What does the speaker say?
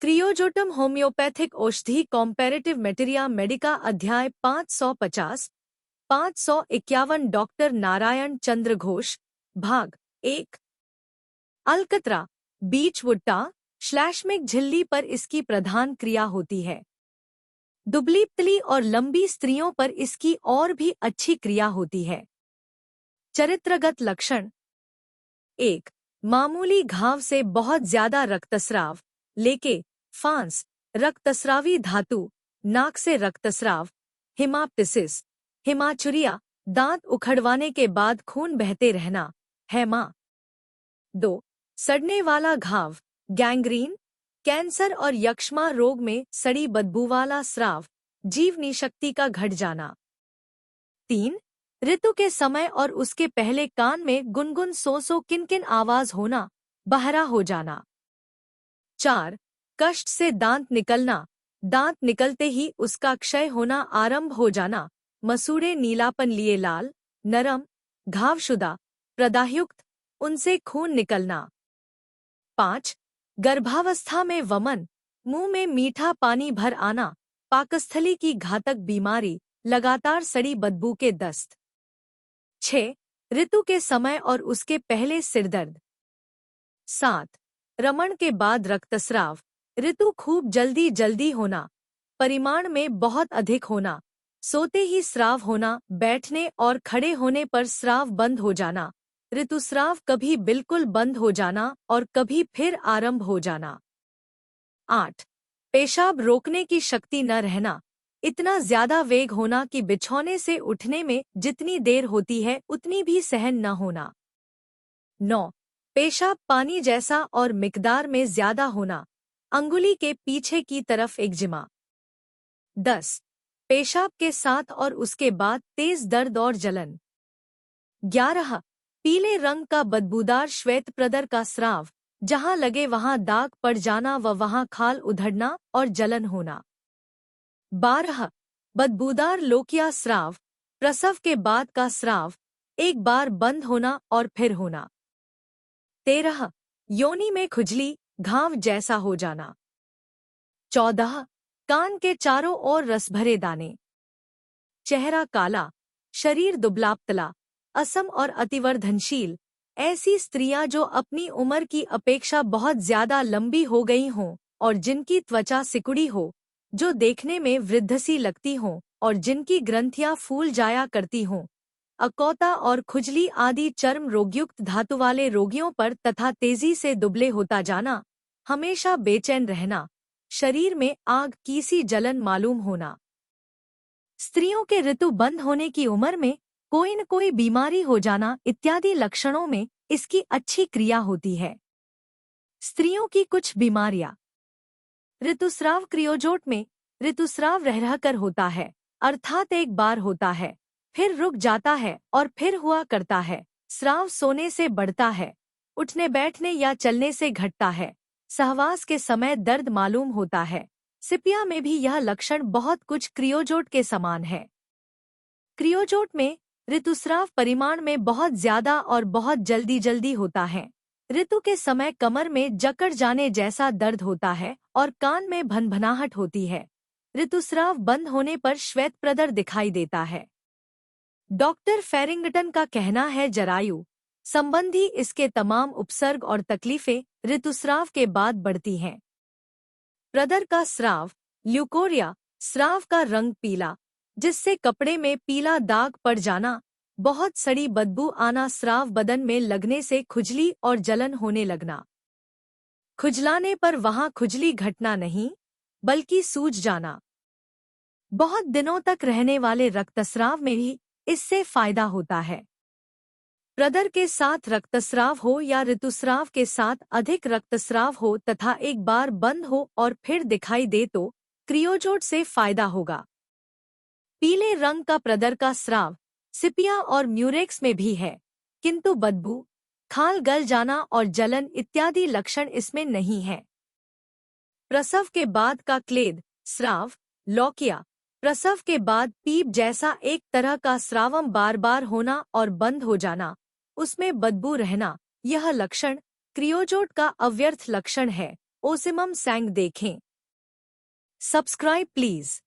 क्रियोजोटम homeopathic औषधि कॉम्पैरेटिव मेटेरिया Medica अध्याय 550 551 doctor Narayan चंद्र घोष भाग 1 अलकतरा बीच वुट्टा श्लैष्मिक झिल्ली पर इसकी प्रधान क्रिया होती है। दुबली पतली और लंबी स्त्रियों पर इसकी और भी अच्छी क्रिया होती है। चरित्रगत लक्षण 1 मामूली घाव से बहुत ज्यादा रक्तस्राव, लेके फांस, रक्तस्रावी धातु, नाक से रक्तस्राव, हिमाप्टिसिस, हिमाचुरिया, दांत उखड़वाने के बाद खून बहते रहना, हेमा। 2 सड़ने वाला घाव, गैंग्रीन, कैंसर और यक्ष्मा रोग में सड़ी बदबूवाला स्राव, जीवनी शक्ति का घट जाना। 3 ऋतु के समय और उसके पहले कान में गुनगुन सो किनकिन आवाज होना, बहरा हो जाना। 4 कष्ट से दांत निकलना, दांत निकलते ही उसका क्षय होना आरंभ हो जाना, मसूड़े नीलापन लिए लाल, नरम, घावशुदा, प्रदाहयुक्त, उनसे खून निकलना। 5 गर्भावस्था में वमन, मुंह में मीठा पानी भर आना, पाकस्थली की घातक बीमारी, लगातार सड़ी बदबू के दस्त। 6 ऋतु के समय और उसके पहले सिरदर्द। 7 रमण के बाद रक्तस्राव, ऋतु खूब जल्दी जल्दी होना, परिमाण में बहुत अधिक होना, सोते ही स्राव होना, बैठने और खड़े होने पर स्राव बंद हो जाना, ऋतुस्राव कभी बिल्कुल बंद हो जाना और कभी फिर आरंभ हो जाना। 8 पेशाब रोकने की शक्ति न रहना, इतना ज्यादा वेग होना कि बिछौने से उठने में जितनी देर होती है उतनी भी सहन न होना। 9 पेशाब पानी जैसा और मिकदार में ज्यादा होना, अंगुली के पीछे की तरफ एक्जिमा। 10 पेशाब के साथ और उसके बाद तेज दर्द और जलन। 11 पीले रंग का बदबूदार श्वेत प्रदर का स्राव, जहां लगे वहां दाग पड़ जाना व वहां खाल उधड़ना और जलन होना। 12 बदबूदार लोकिया स्राव, प्रसव के बाद का स्राव, एक बार बंद होना और फिर होना। 13 योनि में खुजली, घाव जैसा हो जाना। 14 कान के चारों ओर रसभरे दाने, चेहरा काला, शरीर दुबलापतला, असम और अतिवर्धनशील, ऐसी स्त्रियां जो अपनी उम्र की अपेक्षा बहुत ज्यादा लंबी हो गई हों और जिनकी त्वचा सिकुड़ी हो, जो देखने में वृद्धसी लगती हों और जिनकी ग्रंथियां फूल जाया करती हों, अकौता और खुजली आदि चर्म रोगयुक्त धातु वाले रोगियों पर तथा तेजी से दुबले होता जाना, हमेशा बेचैन रहना, शरीर में आग की सी जलन मालूम होना। स्त्रियों के ऋतु बंद होने की उम्र में कोई न कोई बीमारी हो जाना इत्यादि लक्षणों में इसकी अच्छी क्रिया होती है। स्त्रियों की कुछ बीमारियां। ऋतुस्राव क्रियोजोट में ऋतुस्राव रह रहकर होता है, अर्थात एक बार होता है, फिर रुक जाता है और फिर हुआ करता है। स्राव सोने से बढ़ता है, उठने बैठने या चलने से घटता है, सहवास के समय दर्द मालूम होता है। सिपिया में भी यह लक्षण बहुत कुछ क्रियोजोट के समान है। क्रियोजोट में ऋतुस्राव परिमाण में बहुत ज्यादा और बहुत जल्दी जल्दी होता है। ऋतु के समय कमर में जकड़ जाने जैसा दर्द होता है और कान में भनभनाहट होती है। ऋतुस्राव बंद होने पर श्वेत प्रदर दिखाई देता है। डॉक्टर फेरिंगटन का कहना है जरायु संबंधी इसके तमाम उपसर्ग और तकलीफें ऋतुस्राव के बाद बढ़ती हैं। प्रदर का स्राव, ल्यूकोरिया, स्राव का रंग पीला, जिससे कपड़े में पीला दाग पड़ जाना, बहुत सड़ी बदबू आना, स्राव बदन में लगने से खुजली और जलन होने लगना, खुजलाने पर वहां खुजली घटना नहीं बल्कि सूज जाना। बहुत दिनों तक रहने वाले रक्तस्राव में भी इससे फायदा होता है। प्रदर के साथ रक्तस्राव हो या ऋतुस्राव के साथ अधिक रक्तस्राव हो तथा एक बार बंद हो और फिर दिखाई दे तो क्रियोजोट से फायदा होगा। पीले रंग का प्रदर का स्राव सिपिया और म्यूरेक्स में भी है, किंतु बदबू, खाल गल जाना और जलन इत्यादि लक्षण इसमें नहीं है। प्रसव के बाद का क्लेद स्राव, लौकिया, प्रसव के बाद पीप जैसा एक तरह का स्रावम बार बार होना और बंद हो जाना, उसमें बदबू रहना, यह लक्षण क्रियोजोट का अव्यर्थ लक्षण है। ओसिमम सैंग देखें। Subscribe please.